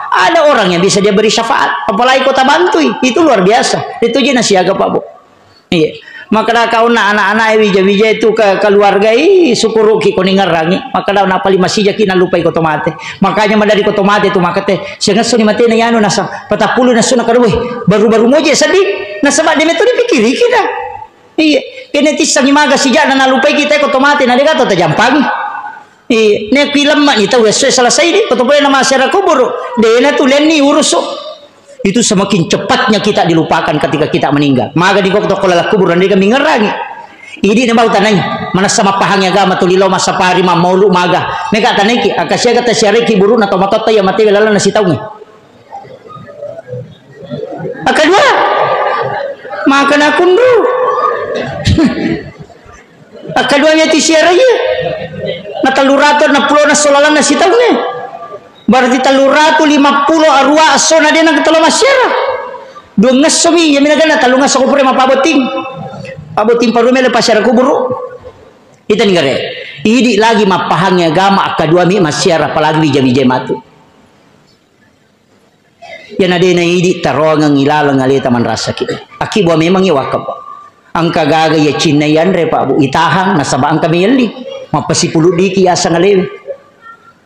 Ada orang yang bisa dia beri syafaat, apalagi kota bantu, itu luar biasa. Itu je nasiaga Pak Bu. Iya. Maka dah kau nak anak-anak wija-wija itu ke keluarga syukur ki kau ningarangi. Maka dah nak pali masih jaki nak lupai koto mate. Makanya madari koto mate tu maka teh sengat suni mate na yano nasa patapulu na suna karwe baru-baru moje sedih. Na sebab dia metode pikiri kita. Iya, kene tisangi maga sija na lupai kita koto mate na dia kata tajampangi. Iya, ne film mak ni tahu selesai ni koto boleh nama masyarakat kubur. Dia na tu leni urus. Itu semakin cepatnya kita dilupakan ketika kita meninggal. Maka di waktu kolala kubur dan dia kami ngerangi. Ini nembau tanai mana sama pahangnya agama tu lilo masa pari maulu maga. Mereka tanai ki akasya kata syariki burun atau matota ya mati belala nasi tahunya. Kedua, makan akundu. Keduanya ti syaraya. Na telurator na pulau na solalan nasi tahunya. Berarti teluratu 50 arwah asona dia nak telo masyara. Dua ngesomi ya minagana talunga sa kupure mapaboting. Paboting parume le pasyara kuburu. Ita nigare. Idi lagi mapahangnya agama akadua mi masyara apalagi bija-bija matu. Ya nadena idi tarongang ilala ngali taman rasa ki. Aki buah memang ya wakap. Angka gaga ya cinayan re Pak Bu itahang nasaba angka miyeli. Mapasipulu diki asa ngalewi.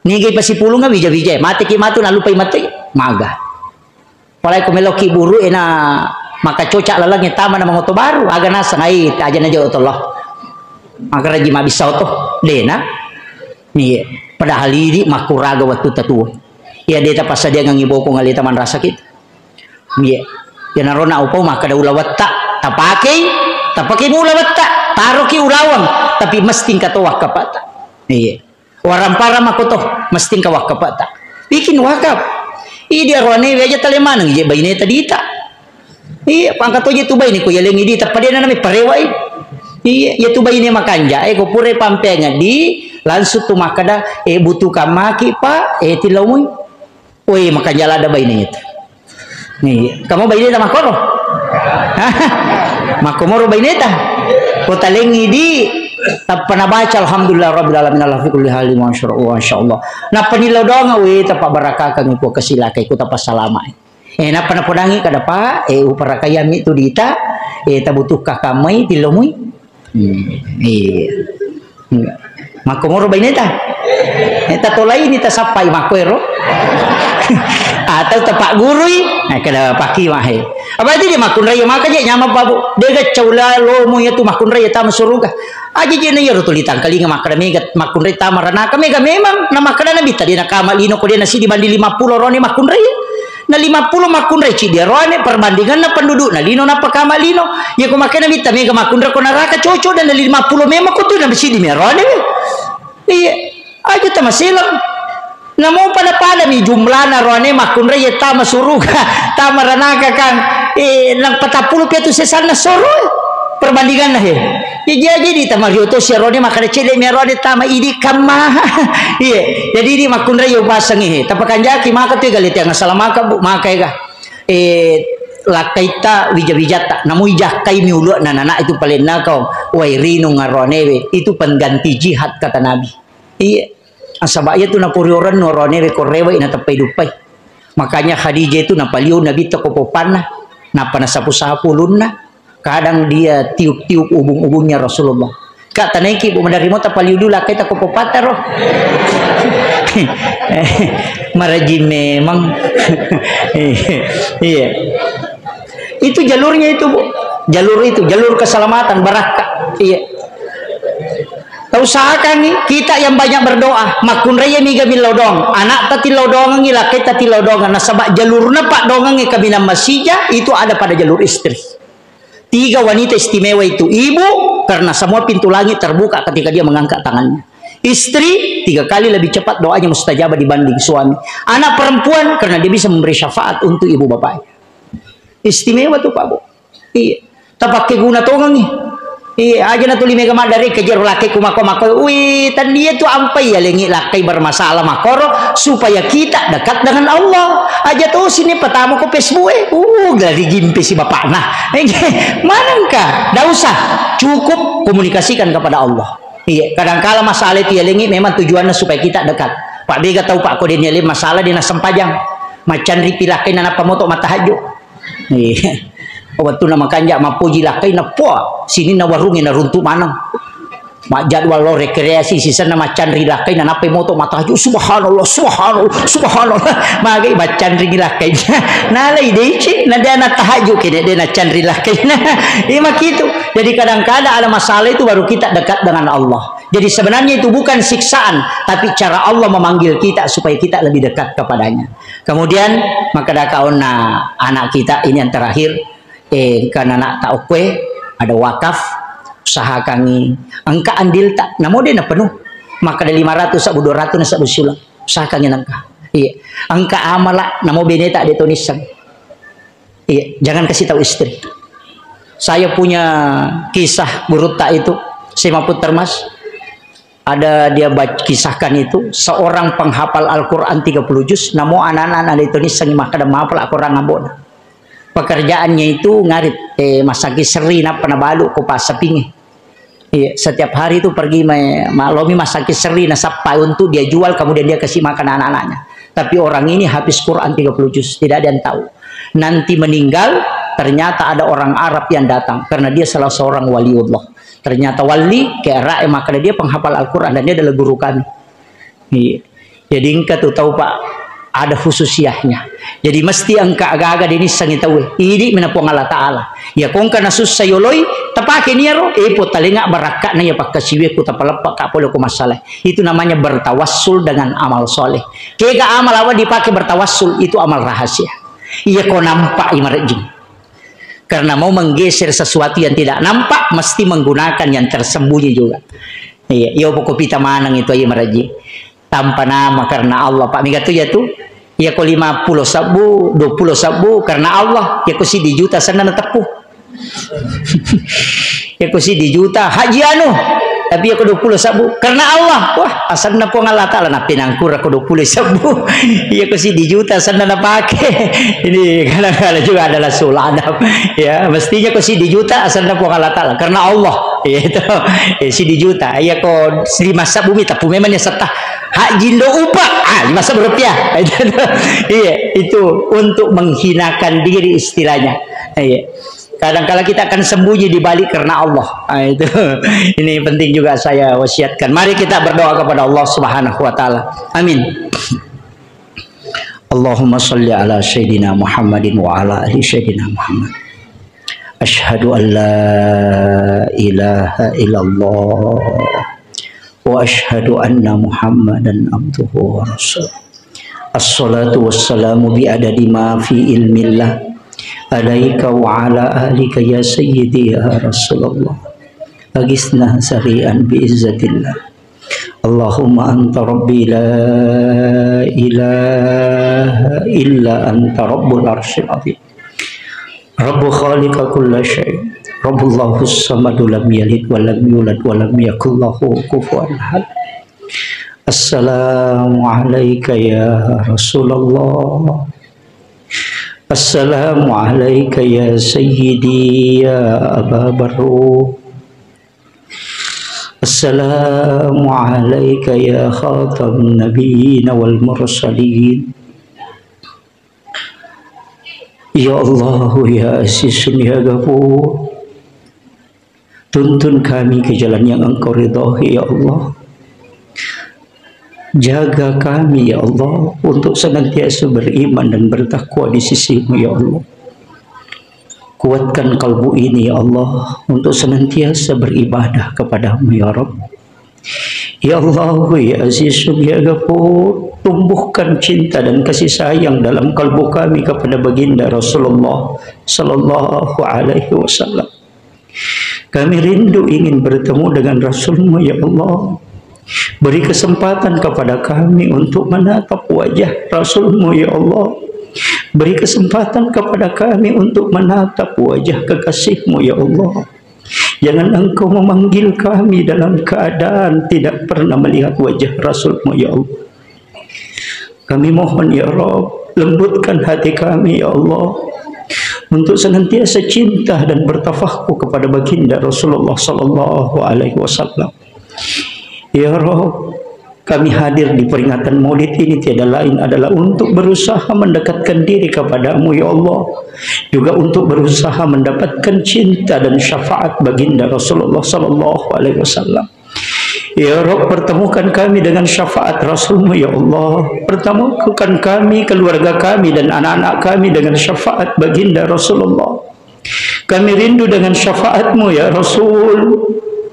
Nigi pasipulunga bija-bija mati ki matu na lupai mati maga. Palai ko meloki buru ena maka cocak lalangnya taman na mangoto baru aga nasa ngai aja na jo Allah. Maka raji mabisa to dena. Ni padahal ini makuraga waktu tatua. Ya deta pas dia ngibo ko ngali taman rasa kit. Ni ya narona upo maka da ulawat tapake mo ulawat taroki ulawang tapi mesti katowak kapata. Iya. Orang para makoto mesti kawak kapata. Bikin wakaf. Dia rone aja taleman ngi bayne tadi ta. Iya pangkat je tu bayne ko yeleng idi tapadena nami parewai. Iya ya tu bayne makanja ko pure pampenga di langsung tu makada butuh kamaki pa tilomui. Oi makanja ada bayne itu. Nih kamu bayne ta makoro. Makomoro bayne ta. Ko talengi di pernah baca alhamdulillah rabbil alamin ala fi kulli halin masyaallah. Na panilaw doang we tapak barakah kami ko kasilakai ko tapas salama. Na pernah podangi kada pa uparakayami tu dita tabutuh kakamai tilomui. Makomoro baineta. Eta tolai ni ta sapai makoero. Atau tapak gurui kada paki mahe. Apa dia makun raya makanya nyama babu. Dia ga caula lo mo ya tu makun raya ta masuruga. Aja je na yaro tulitan kali nga makada megat makun raya ta marana ka mega memang na makada na bita dia na kamalino ko dia na si dibandi 50 rone makun raya. Na 50 makun raya ci dia rone perbandingan na penduduk na lino na pakamalino. Ya ko makana bita mega makun raya ko naraka coco dan na 50 memang ko tu na bisi di merone. Iya, aja ta masilang. Namo pada mi jumlah na rone makun raya ta masuruga ta maranaka kan nang 40 piatu sesan na soro perbandingan lah ya. Jadi di tamario to si rone makana cele mi rone tama idi kamah. Iya, jadi di makun raya pasang tapakan jaki maka tu galit yang salah maka bu maka ga lakaita wija-wijata namu ijakai miulu nana itu paling nakau wairinu ngarone itu pengganti jihad kata Nabi. Iya. Asabaya tu napurioran norone rekorewa ina tapai dupai. Makanya Khadijah itu napaliu Nabi takopopana napa nasapu-sapu lunna. Kadang dia tiup-tiup ubung-ubungnya Rasulullah. Kata naiki bu menerima tapaliu dulu kai takopopata roh. Maraji memang. Iya. Itu jalurnya itu bu. Jalur itu jalur keselamatan barakah. Iya. Usahakan nih kita yang banyak berdoa. Makun raya mi gabil lodong. Anak tati lodong ngi laki tati lodong. Nah sebab jalurna pak dong ngi kabina masjid itu ada pada jalur istri. 3 wanita istimewa itu. Ibu karena semua pintu langit terbuka ketika dia mengangkat tangannya. Istri 3 kali lebih cepat doanya mustajabah dibanding suami. Anak perempuan karena dia bisa memberi syafaat untuk ibu bapaknya. Istimewa tuh Pak Bu. Iya. Tapak guna tongang nih. Iya aja na tuli mega madari kejar laki kumako-mako. Wih, tan dia tuh ampai ya lengi laki bermasalah makoro supaya kita dekat dengan Allah. Aja tuh sini pertama ko Facebook. Dari gimpi si bapak nah. Mana engkau? Dah usah. Cukup komunikasikan kepada Allah. Iya, kadang-kala masalah itu ya lengi memang tujuannya supaya kita dekat. Pak Bega tahu Pak kode nyali masalah di nasempajang. Macan ripilakai nana pamoto mata haju. Iya. Waktu nama kanjak mapuji lakai na po sini na warungi na runtu manang mak jadwal lo rekreasi sisa na macan rilakai na nape moto mata haju subhanallah subhanallah subhanallah magai macan rilakai nalai deci na dia na tahaju kene dia na can rilakai iya gitu. Jadi kadang-kadang ada masalah itu baru kita dekat dengan Allah. Jadi sebenarnya itu bukan siksaan tapi cara Allah memanggil kita supaya kita lebih dekat kepadanya. Kemudian maka dakauna anak kita ini yang terakhir karena nak tak kue ada wakaf usaha kami angka andil tak namo dia na penuh maka ada 500 sabu 200 na sabu sulang usaha kami angka iya angka amala namo bene tak ditulisan iya jangan kasih tahu istri. Saya punya kisah burut tak itu saya mampu termas ada dia kisahkan itu seorang penghafal Al-Quran 30 juz namo anak-anak ditulisan maka ada mahafal Al-Quran ngabona. Pekerjaannya itu ngarit masaki seri na penabalu ko pasapingi. Iya, setiap hari itu pergi malomi masaki seri na sapa untuk dia jual kemudian dia kasih makan anak-anaknya. Tapi orang ini habis Quran 30 juz, tidak ada yang tahu. Nanti meninggal ternyata ada orang Arab yang datang karena dia salah seorang waliullah. Ternyata wali kayak maka dia penghafal Al-Quran dan dia adalah guru kami. Iya. Jadi engkau tuh tahu Pak ada khususiahnya. Jadi mesti angka agak-agak ini sangi tahu. Ini menapong Allah Ta'ala. Ya kong kana susah yoloi tapake niaro po talinga barakat na ya pakkasiwe ko tapalapak kapolo ko masalah. Itu namanya bertawassul dengan amal soleh. Kega amal awal dipakai bertawassul itu amal rahasia. Iya ko nampak imarajing. Karena mau menggeser sesuatu yang tidak nampak mesti menggunakan yang tersembunyi juga. Iya, yo pokok pita manang itu imarajing. Tanpa nama karena Allah Pak Miga tuh ya tuh ya ko 50 sabu 20 sabu karena Allah ya ko si di juta sana na tepuh ya ko si di juta haji anu tapi ya ko 20 sabu karena Allah wah asal na po Allah Ta'ala na pinangkur ko 20 sabu ya ko si di juta sana na pake ini kadang-kadang juga adalah suladap ya mestinya ko si di juta asal na po Allah Ta'ala karena Allah itu si di juta ya ko 5 sabu mi tapu memang ya setah hak jindo upah 5 rupiah iya itu untuk menghinakan diri istilahnya iya kadang-kala kita akan sembunyi di balik karena Allah itu ini penting juga saya wasiatkan. Mari kita berdoa kepada Allah Subhanahu wa taala. Amin. Allahumma shalli ala sayyidina Muhammadin wa ala ali sayyidina Muhammad. Asyhadu an la ilaha illallah wa asyhadu anna Muhammadan abduhu wa rasuluh. Assalatu wassalamu bi adadi ma fi ilmillah alaika wa ala alika ya sayyidi ya Rasulullah agisna sari'an bi izzatillah. Allahumma anta rabbi la ilaha illa anta rabbul arsyil azim rabbu khaliqa kulla syai' Rabbullahu samadu lam yalid wa lam yulad wa lam yakul lahu kufuwan ahad. Assalamu alayka ya Rasulullah. Assalamu alayka ya sayyidi ya Aba Barru. Assalamu alayka ya khatamun nabiyyin wal mursalin. Ya Allah ya Aziz ya Ghafur. Tuntun kami ke jalan yang Engkau ridhai ya Allah. Jaga kami ya Allah untuk senantiasa beriman dan bertakwa di sisi-Mu ya Allah. Kuatkan kalbu ini ya Allah untuk senantiasa beribadah kepada-Mu ya Rabb. Ya Allah, ya Aziz, ya Ghafur, tumbuhkan cinta dan kasih sayang dalam kalbu kami kepada baginda Rasulullah sallallahu alaihi wasallam. Kami rindu ingin bertemu dengan Rasulmu, ya Allah. Beri kesempatan kepada kami untuk menatap wajah Rasulmu, ya Allah. Beri kesempatan kepada kami untuk menatap wajah kekasihmu, ya Allah. Jangan Engkau memanggil kami dalam keadaan tidak pernah melihat wajah Rasulmu, ya Allah. Kami mohon, ya Rabb, lembutkan hati kami, ya Allah, untuk senantiasa cinta dan bertafahkur kepada baginda Rasulullah sallallahu alaihi wasallam. Ya Rabb, kami hadir di peringatan Maulid ini tiada lain adalah untuk berusaha mendekatkan diri kepadamu, ya Allah, juga untuk berusaha mendapatkan cinta dan syafaat baginda Rasulullah sallallahu alaihi wasallam. Ya Rabb, pertemukan kami dengan syafaat Rasulmu, ya Allah. Pertemukan kami, keluarga kami dan anak-anak kami dengan syafaat baginda Rasulullah. Kami rindu dengan syafaatmu, ya Rasul.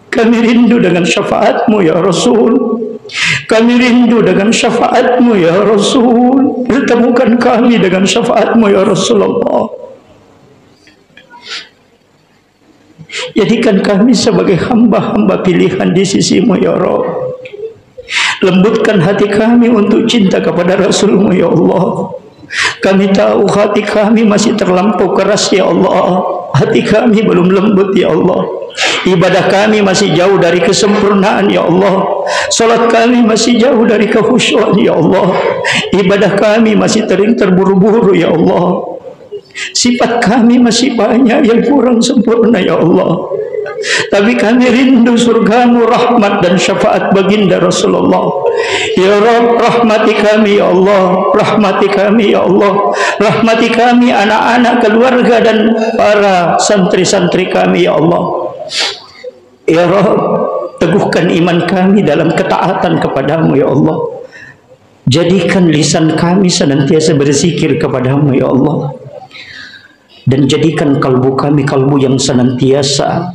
Kami rindu dengan syafaatmu, ya Rasul. Kami rindu dengan syafaatmu, ya Rasul. Pertemukan kami dengan syafaatmu, ya Rasulullah. Jadikan kami sebagai hamba-hamba pilihan di sisimu, ya Rabb. Lembutkan hati kami untuk cinta kepada Rasulmu, ya Allah. Kami tahu hati kami masih terlampau keras, ya Allah. Hati kami belum lembut, ya Allah. Ibadah kami masih jauh dari kesempurnaan, ya Allah. Salat kami masih jauh dari kekhusyuan, ya Allah. Ibadah kami masih terburu-buru, ya Allah. Sifat kami masih banyak yang kurang sempurna, ya Allah. Tapi kami rindu surgamu, rahmat dan syafaat baginda Rasulullah. Ya Rabb, rahmati kami, ya Allah. Rahmati kami, ya Allah. Rahmati kami, anak-anak, keluarga dan para santri-santri kami, ya Allah. Ya Rabb, teguhkan iman kami dalam ketaatan kepadamu, ya Allah. Jadikan lisan kami senantiasa berzikir kepadamu, ya Allah. Dan jadikan kalbu kami kalbu yang senantiasa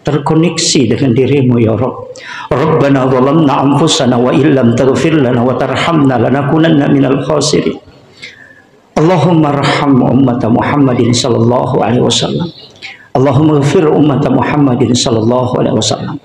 terkoneksi dengan dirimu, ya Rabb. Rabbana zalamna anfusana wa illam taghfir lana wa tarhamna lanakunanna minal khasirin. Allahumma arham ummat Muhammadin sallallahu alaihi wasallam. Allahumma ighfir ummat Muhammadin sallallahu alaihi wasallam.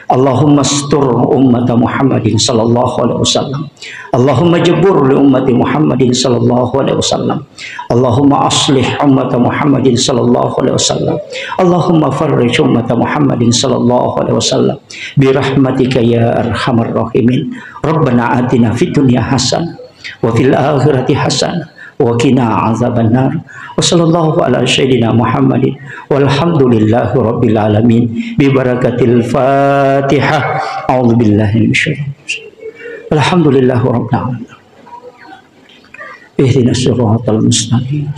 Allahumma astur ummat Muhammadin sallallahu alaihi wasallam. Allahumma jabur li ummati Muhammadin sallallahu alaihi wasallam. Allahumma aslih ummat Muhammadin sallallahu alaihi wasallam. Allahumma farrij ummat Muhammadin sallallahu alaihi wasallam bi rahmatika ya arhamar rahimin. Rabbana atina fid dunya hasanah wa fil akhirati hasanah wa qina azabannar. Wa sallallahu ala sayyidina Muhammadin walhamdulillahi rabbil alamin bi barakatil Fatihah. A'udzu billahi minasyaitonir rajim. Alhamdulillahi rabbil alamin. Ihdinas siratal mustaqim.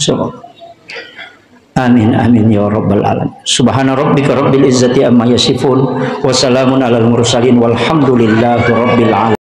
Amin amin ya rabbal alamin. Subhana rabbika rabbil izzati amma yasifun wa salamun alal mursalin walhamdulillahi rabbil alamin.